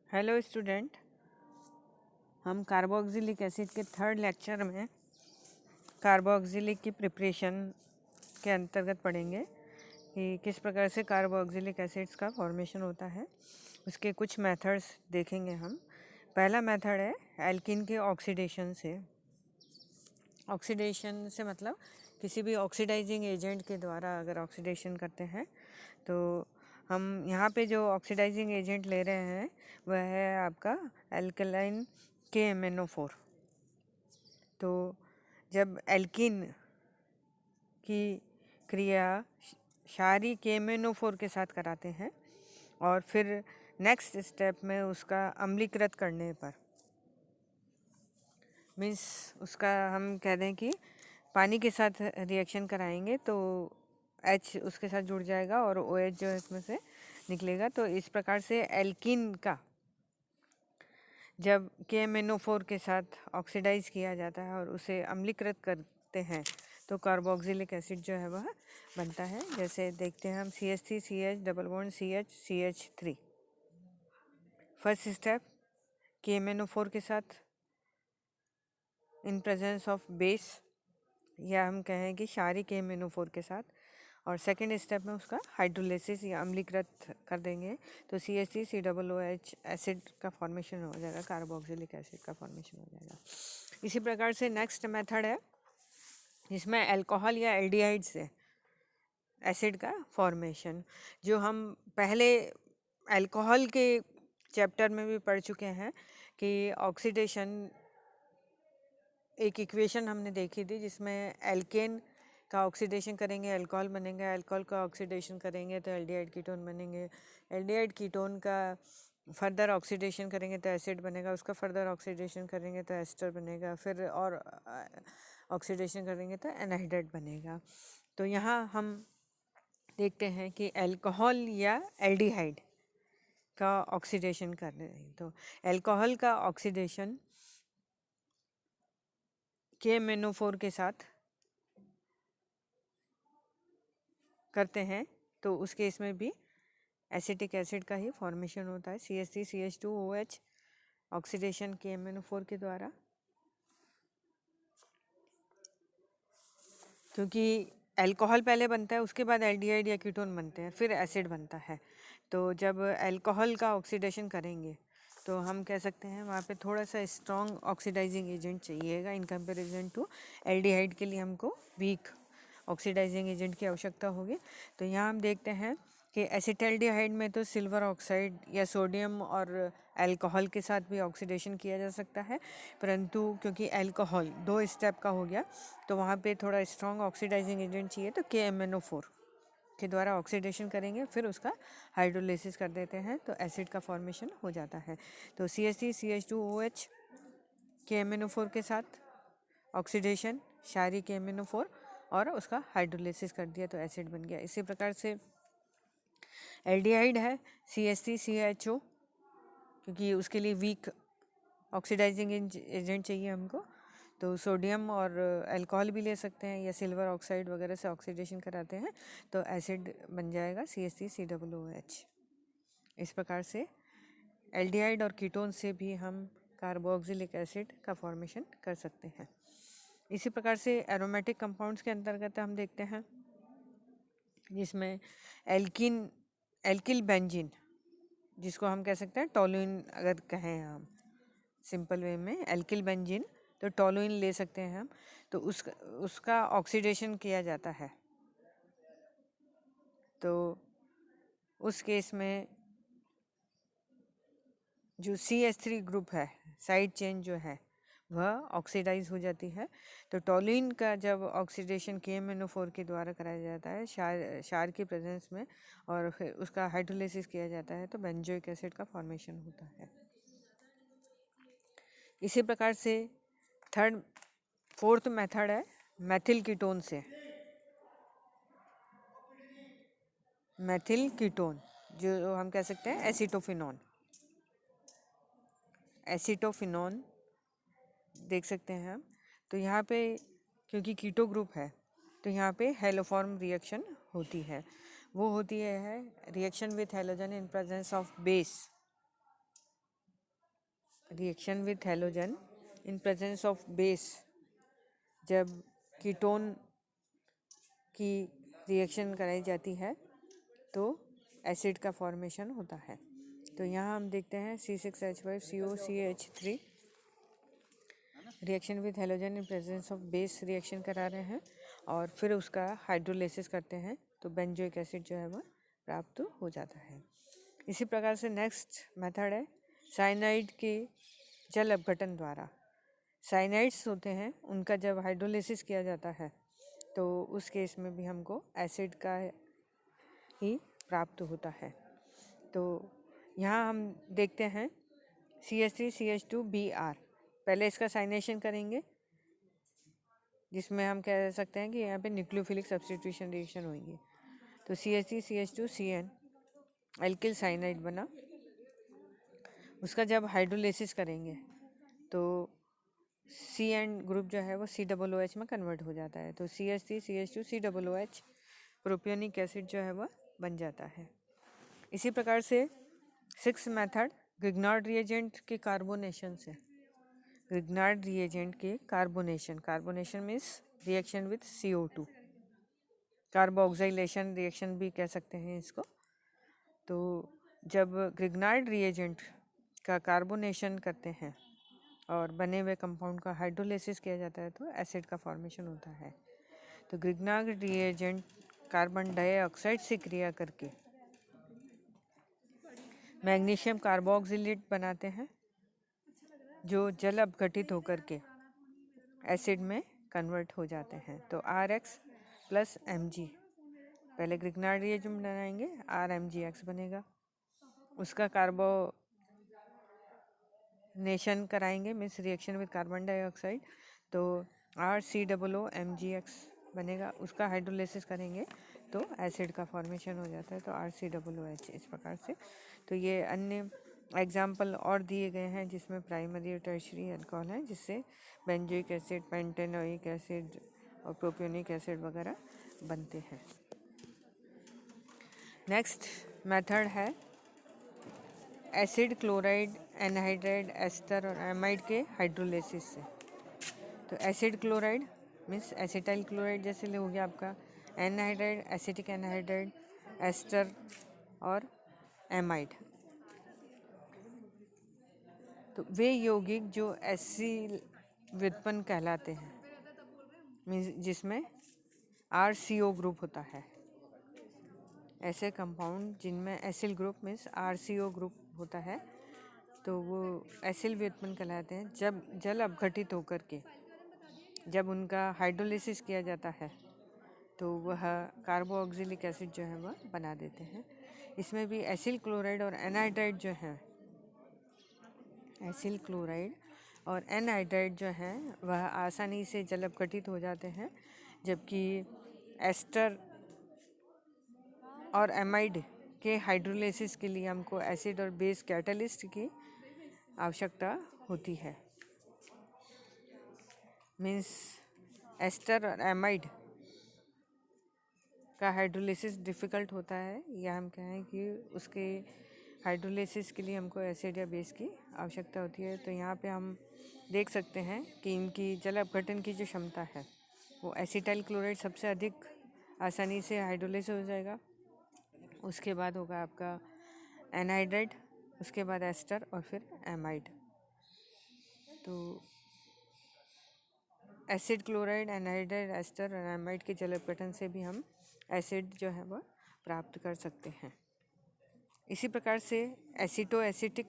Hello student, हम carboxylic acid के third lecture में कार्बोक्सिलिक की प्रिपरेशन के अंतर्गत पढ़ेंगे कि किस प्रकार से कार्बोक्सिलिक एसिड्स का फॉर्मेशन होता है। उसके कुछ मेथड्स देखेंगे हम। पहला मेथड है एल्कीन के ऑक्सीडेशन से। ऑक्सीडेशन से मतलब किसी भी ऑक्सीडाइजिंग एजेंट के द्वारा अगर ऑक्सीडेशन करते हैं तो हम यहाँ पे जो ऑक्सीडाइजिंग एजेंट ले रहे हैं वह है आपका एल्कलाइन KMnO4। तो जब एल्कीन की क्रिया क्षारीय KMnO4 के साथ कराते हैं और फिर नेक्स्ट स्टेप में उसका अम्लीकृत करने पर मीन्स उसका हम कह दें कि पानी के साथ रिएक्शन कराएंगे तो H उसके साथ जुड़ जाएगा और OH जो है इसमें से निकलेगा। तो इस प्रकार से एल्कीन का जब KMnO4 के साथ ऑक्सीडाइज किया जाता है और उसे अम्लीकृत करते हैं तो कार्बोक्सिलिक एसिड जो है वह बनता है। जैसे देखते हैं हम CH3CH double bond CH first step KMnO4 के साथ इन प्रेजेंस ऑफ बेस, या हम कहें कि क्षारीय KMnO4 के साथ, और सेकेंड स्टेप में उसका हाइड्रोलिसिस या अम्लीकृत कर देंगे तो CH3COOH एसिड का फॉर्मेशन हो जाएगा, कार्बोक्सिलिक एसिड का फॉर्मेशन हो जाएगा। इसी प्रकार से नेक्स्ट मेथड है जिसमें अल्कोहल या एल्डिहाइड से एसिड का फॉर्मेशन, जो हम पहले अल्कोहल के चैप्टर में भी पढ़ चुके हैं कि ऑक्सीडेशन एक इक्वेशन हमने देखी थी जिसमें एल्केन का ऑक्सीडेशन करेंगे अल्कोहल बनेगा, अल्कोहल का ऑक्सीडेशन करेंगे तो एल्डिहाइड कीटोन बनेंगे, एल्डिहाइड कीटोन का फर्दर ऑक्सीडेशन करेंगे तो एसिड बनेगा, उसका फर्दर ऑक्सीडेशन करेंगे तो एस्टर बनेगा, फिर और ऑक्सीडेशन करेंगे तो एनहाइड्राइड बनेगा। तो यहाँ हम देखते हैं कि अल्कोहल या एल्डिहाइड का ऑक्सीडेशन कर रहे हैं तो अल्कोहल का ऑक्सीडेशन KMnO4 के साथ करते हैं तो उस केस में भी एसिटिक एसिड का ही फॉर्मेशन होता है, CH3CH2OH ऑक्सीडेशन KMnO4 के द्वारा। क्योंकि अल्कोहल पहले बनता है उसके बाद एल्डिहाइड या कीटोन बनते हैं फिर एसिड बनता है, तो जब अल्कोहल का ऑक्सीडेशन करेंगे तो हम कह सकते हैं वहाँ पे थोड़ा सा स्ट्रॉन्ग ऑक्सीडाइजिंग एजेंट चाहिएगा इन कंपैरिजन टू एल्डिहाइड के लिए हमको वीक ऑक्सीडाइजिंग एजेंट की आवश्यकता होगी। तो यहाँ हम देखते हैं कि एसिटल्डिहाइड में तो सिल्वर ऑक्साइड या सोडियम और अल्कोहल के साथ भी ऑक्सीडेशन किया जा सकता है, परंतु क्योंकि अल्कोहल 2 स्टेप का हो गया तो वहाँ पे थोड़ा स्ट्रॉन्ग ऑक्सीडाइजिंग एजेंट चाहिए तो KMnO4 के द्वारा ऑक्सीडेशन करेंगे फिर उसका हाइड्रोलिसिस कर देते हैं तो एसिड का फॉर्मेशन हो जाता है। तो CH3CH2OH KMnO4 के साथ ऑक्सीडेशन क्षारीय KMnO4 और उसका हाइड्रोलिसिस कर दिया तो एसिड बन गया। इसी प्रकार से एल्डिहाइड है CH3CHO, क्योंकि उसके लिए वीक ऑक्सीडाइजिंग एजेंट चाहिए हमको, तो सोडियम और अल्कोहल भी ले सकते हैं या सिल्वर ऑक्साइड वगैरह से ऑक्सीडेशन कराते हैं तो एसिड बन जाएगा CH3COOH। इस प्रकार से एल्डिहाइड और कीटोन से भी हम कार्बोक्सिलिक एसिड का फॉर्मेशन कर सकते हैं। इसी प्रकार से एरोमेटिक कंपाउंड्स के अंतर्गत हम देखते हैं जिसमें एल्किल बेंजीन, जिसको हम कह सकते हैं टोलुइन, अगर कहें हम सिंपल वे में एल्किल बेंजीन तो टोलुइन ले सकते हैं हम, तो उसका ऑक्सीडेशन किया जाता है तो उस केस में जो CH3 ग्रुप है साइड चेन जो है वह ऑक्सीडाइज हो जाती है। तो टोलुइन का जब ऑक्सीडेशन KMnO4 के द्वारा कराया जाता है क्षार की प्रेजेंस में और फिर उसका हाइड्रोलिसिस किया जाता है तो बेंजोइक एसिड का फॉर्मेशन होता है। इसी प्रकार से फोर्थ मेथड है मेथिल कीटोन से। मेथिल कीटोन जो हम कह सकते हैं एसीटोफिनोन देख सकते हैं हम। तो यहाँ पे क्योंकि कीटो ग्रुप है तो यहाँ पे हेलोफॉर्म रिएक्शन होती है, वो होती है reaction with halogen in presence of base. Reaction with halogen in presence of base, जब कीटोन की रिएक्शन कराई जाती है तो एसिड का फॉर्मेशन होता है। तो यहाँ हम देखते हैं C6H5COCH3 reaction with halogen in presence of base reaction करा रहे हैं और फिर उसका हाइड्रोलिसिस करते हैं तो बेंजोइक एसिड जो है वह प्राप्त हो जाता है। इसी प्रकार से नेक्स्ट मेथड है साइनाइड के जल अपघटन द्वारा। साइनाइड्स होते हैं, उनका जब हाइड्रोलिसिस किया जाता है तो उस केस में भी हमको एसिड का ही प्राप्त होता है। तो यहाँ हम देखते हैं CH3CH2Br, पहले इसका साइनेशन करेंगे जिसमें हम कह सकते हैं कि यहाँ पे न्यूक्लियोफिलिक सब्स्टिट्यूशन रिएक्शन होगी। तो CH3CH2CN एल्किल साइनाइड बना, उसका जब हाइड्रोलिसिस करेंगे तो CN ग्रुप जो है वो COOH में कन्वर्ट हो जाता है। तो CH3CH2COOH प्रोपियोनिक एसिड जो है वह बन जाता है। इसी प्रकार से 6th मेथड ग्रिग्नार्ड रिएजेंट के कार्बोनेशन से। ग्रिग्नार्ड रिएजेंट के carbonation, carbonation means reaction with CO2, carboxylation reaction भी कह सकते हैं इसको। तो जब ग्रिग्नार्ड रिएजेंट का कार्बोनेशन करते हैं और बने हुए कंपाउंड का हाइड्रोलिसिस किया जाता है तो एसिड का फॉर्मेशन होता है। तो ग्रिग्नार्ड रिएजेंट कार्बन डाइऑक्साइड से क्रिया करके मैग्नीशियम कार्बोक्सिलेट बनाते हैं जो जल अपघटित होकर के एसिड में कन्वर्ट हो जाते हैं। तो RX + Mg, पहले ग्रिग्नार्ड रिएजेंट बनाएंगे, RMgX बनेगा, उसका कार्बोनेशन कराएंगे means reaction with carbon dioxide, तो RCOOMgX बनेगा, उसका हाइड्रोलिसिस करेंगे तो एसिड का फॉर्मेशन हो जाता है, तो RCOOH इस प्रकार से। तो ये अन्य एग्जाम्पल और दिए गए हैं जिसमें प्राइमरी और टर्शियरी अल्कोहल हैं, जिससे बेंजोइक एसिड, पेंटेनोइक एसिड और प्रोपियोनिक एसिड वगैरह बनते हैं। नेक्स्ट मेथड है एसिड, क्लोराइड, एनहाइड्राइड, एस्टर और एमाइड के हाइड्रोलिसिस से। तो acid chloride means acetyl chloride जैसे हो गया आपका, एनहाइड्राइड एसिटिक एनहाइड्राइड, एस्टर और एमाइड। तो वे यौगिक जो एसिल व्युत्पन्न कहलाते हैं, मीन्स जिसमें RCO ग्रुप होता है। ऐसे कंपाउंड जिनमें acyl group means RCO group होता है तो वो एसिल व्युत्पन्न कहलाते हैं। जब जल अपघटित होकर के जब उनका हाइड्रोलिसिस किया जाता है तो वह कार्बोक्सिलिक एसिड जो है वह बना देते हैं। इसमें भी एसिल क्लोराइड और एनहाइड्राइड जो है, एसिल क्लोराइड और एनहाइड्राइड जो है वह आसानी से जल अपघटित हो जाते हैं, जबकि एस्टर और एमाइड के हाइड्रोलिसिस के लिए हमको एसिड और बेस कैटलिस्ट की आवश्यकता होती है। मीन्स एस्टर और एमाइड का हाइड्रोलिसिस डिफ़िकल्ट होता है, या हम कहें कि उसके हाइड्रोलिसिस के लिए हमको एसिड या बेस की आवश्यकता होती है। तो यहाँ पे हम देख सकते हैं कि इनकी जल अपघटन की जो क्षमता है वो एसिटाइल क्लोराइड सबसे अधिक आसानी से हाइड्रोलिसिस हो जाएगा, उसके बाद होगा आपका एनहाइड्राइड, उसके बाद एस्टर और फिर एमाइड। तो एसिड, क्लोराइड, एनहाइड्राइड, एस्टर और एमाइड के जल अपघटन से भी हम एसिड जो है वह प्राप्त कर सकते हैं। इसी प्रकार से acetoacetic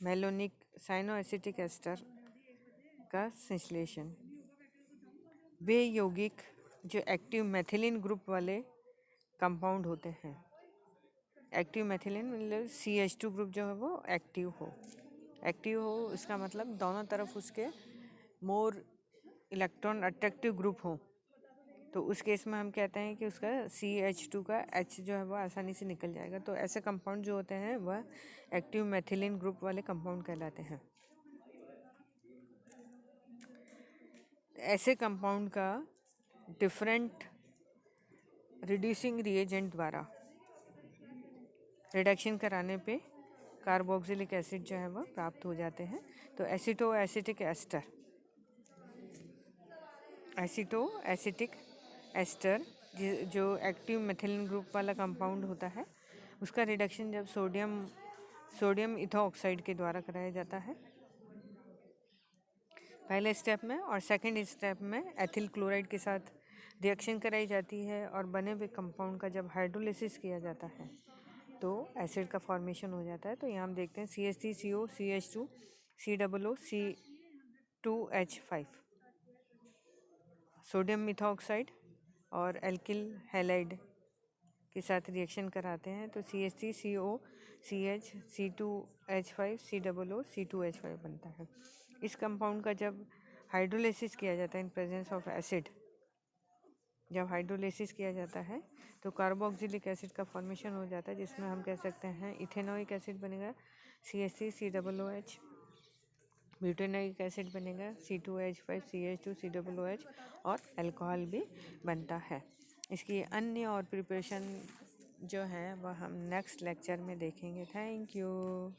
malonic cyanoacetic ester का संश्लेषण, वे यौगिक जो एक्टिव मेथिलीन ग्रुप वाले कंपाउंड होते हैं। एक्टिव मेथिलीन मतलब CH2 ग्रुप जो है वो एक्टिव हो, इसका मतलब दोनों तरफ उसके मोर इलेक्ट्रॉन अट्रैक्टिव ग्रुप हो, तो उस केस में हम कहते हैं कि उसका CH2 का H जो है वह आसानी से निकल जाएगा। तो ऐसे कंपाउंड जो होते हैं वह एक्टिव मेथिलीन ग्रुप वाले कंपाउंड कहलाते हैं। ऐसे कंपाउंड का डिफरेंट रिड्यूसिंग रिएजेंट द्वारा रिडक्शन कराने पे कार्बोक्सिलिक एसिड जो है वह प्राप्त हो जाते हैं। तो एसिटो एसिटिक एस्टर जो एक्टिव मेथिलीन ग्रुप वाला कंपाउंड होता है, उसका रिडक्शन जब सोडियम इथोऑक्साइड के द्वारा कराया जाता है पहले स्टेप में, और सेकंड स्टेप में एथिल क्लोराइड के साथ रिएक्शन कराई जाती है और बने हुए कंपाउंड का जब हाइड्रोलिसिस किया जाता है तो एसिड का फॉर्मेशन हो जाता है। तो यहाँ हम देखते हैं CH3CO CH2 COO C2H5 sodium methoxide और एल्किल हैलाइड के साथ रिएक्शन कराते हैं तो CH3CO CH C2H5 COO C2H5 बनता है। इस कंपाउंड का जब हाइड्रोलिसिस किया जाता है इन प्रेजेंस ऑफ एसिड, जब हाइड्रोलिसिस किया जाता है तो कार्बोक्सिलिक एसिड का फॉर्मेशन हो जाता है, जिसमें हम कह सकते हैं इथेनोइक एसिड बनेगा CH3COOH, ब्यूटेनोइक एसिड बनेगा C2H5 CH2 COOH, और अल्कोहल भी बनता है। इसकी अन्य और प्रिपरेशन जो है वह हम नेक्स्ट लेक्चर में देखेंगे। Thank you.